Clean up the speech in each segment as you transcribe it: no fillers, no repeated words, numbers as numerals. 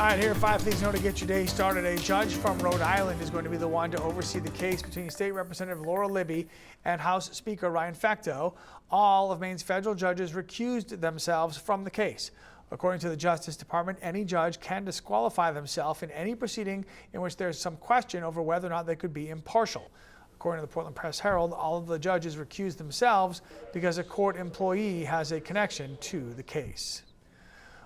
All right, here are 5 things you know to get your day started. A judge from Rhode Island is going to be the one to oversee the case between State Representative Laura Libby and House Speaker Ryan Fecteau. All of Maine's federal judges recused themselves from the case. According to the Justice Department, any judge can disqualify themselves in any proceeding in which there is some question over whether or not they could be impartial. According to the Portland Press Herald, all of the judges recused themselves because a court employee has a connection to the case.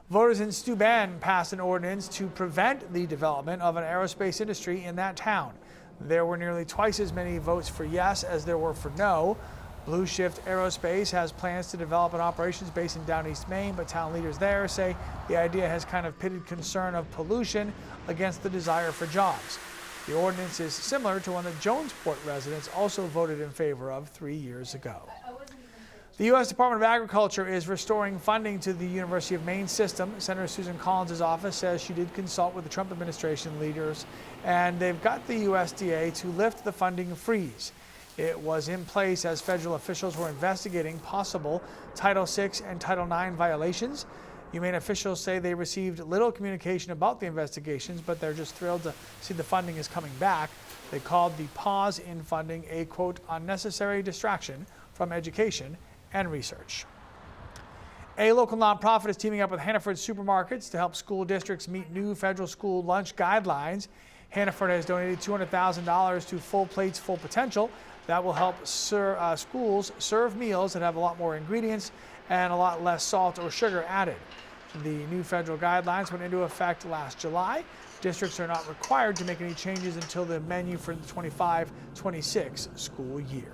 Voters in Steuben passed an ordinance to prevent the development of an aerospace industry in that town. There were nearly twice as many votes for yes as there were for no. Blue Shift Aerospace has plans to develop an operations base in Down East Maine, but town leaders there say the idea has kind of pitted concern of pollution against the desire for jobs. The ordinance is similar to one that Jonesport residents also voted in favor of 3 years ago. The U.S. Department of Agriculture is restoring funding to the University of Maine system. Senator Susan Collins' office says she did consult with the Trump administration leaders, and they've got the USDA to lift the funding freeze. It was in place as federal officials were investigating possible Title VI and Title IX violations. UMaine officials say they received little communication about the investigations, but they're just thrilled to see the funding is coming back. They called the pause in funding a, quote, unnecessary distraction from education and research. A local nonprofit is teaming up with Hannaford Supermarkets to help school districts meet new federal school lunch guidelines. Hannaford has donated $200,000 to Full Plates, Full Potential. That will help schools serve meals that have a lot more ingredients and a lot less salt or sugar added. The new federal guidelines went into effect last July. Districts are not required to make any changes until the menu for the 25-26 school year.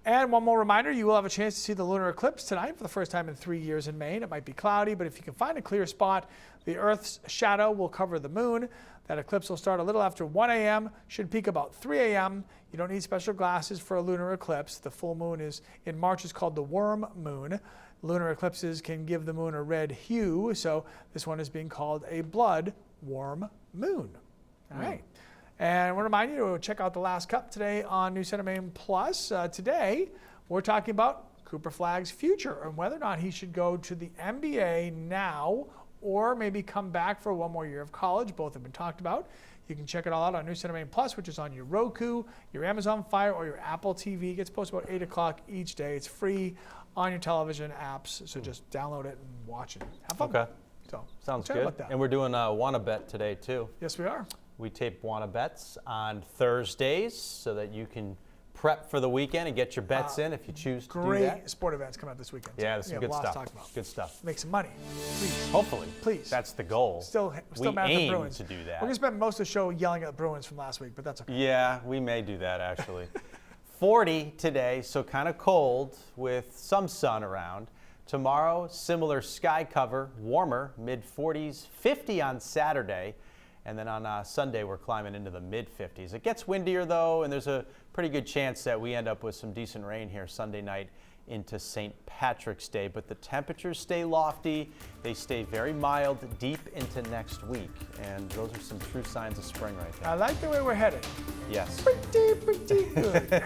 And one more reminder, you will have a chance to see the lunar eclipse tonight for the first time in 3 years in Maine. It might be cloudy, but if you can find a clear spot, the Earth's shadow will cover the moon. That eclipse will start a little after 1 a.m., should peak about 3 a.m. You don't need special glasses for a lunar eclipse. The full moon is in March is called the worm moon. Lunar eclipses can give the moon a red hue, so this one is being called a blood warm moon. All right. And I want to remind you to check out The Last Cup today on News Center Maine Plus. Today, we're talking about Cooper Flagg's future and whether or not he should go to the NBA now or maybe come back for one more year of college. Both have been talked about. You can check it all out on News Center Maine Plus, which is on your Roku, your Amazon Fire, or your Apple TV. It gets posted about 8 o'clock each day. It's free on your television apps, so just download it and watch it. Have fun. Okay. So, sounds good. And we're doing Wanna Bet today, too. Yes, we are. We tape Wanna Bets on Thursdays so that you can prep for the weekend and get your bets in if you choose to do that. Great sport events come out this weekend. Yeah, there's some good stuff. To talk about. Good stuff. Make some money, please. Hopefully. Please. That's the goal. Still we mad at the Bruins. to do that. We're going to spend most of the show yelling at the Bruins from last week, but that's okay. Yeah, we may do that, actually. 40 today, so kind of cold with some sun around. Tomorrow, similar sky cover, warmer, mid-40s, 50 on Saturday. And then on Sunday, we're climbing into the mid-50s. It gets windier, though, and there's a pretty good chance that we end up with some decent rain here Sunday night into St. Patrick's Day. But the temperatures stay lofty. They stay very mild deep into next week. And those are some true signs of spring right there. I like the way we're headed. Yes. Pretty good.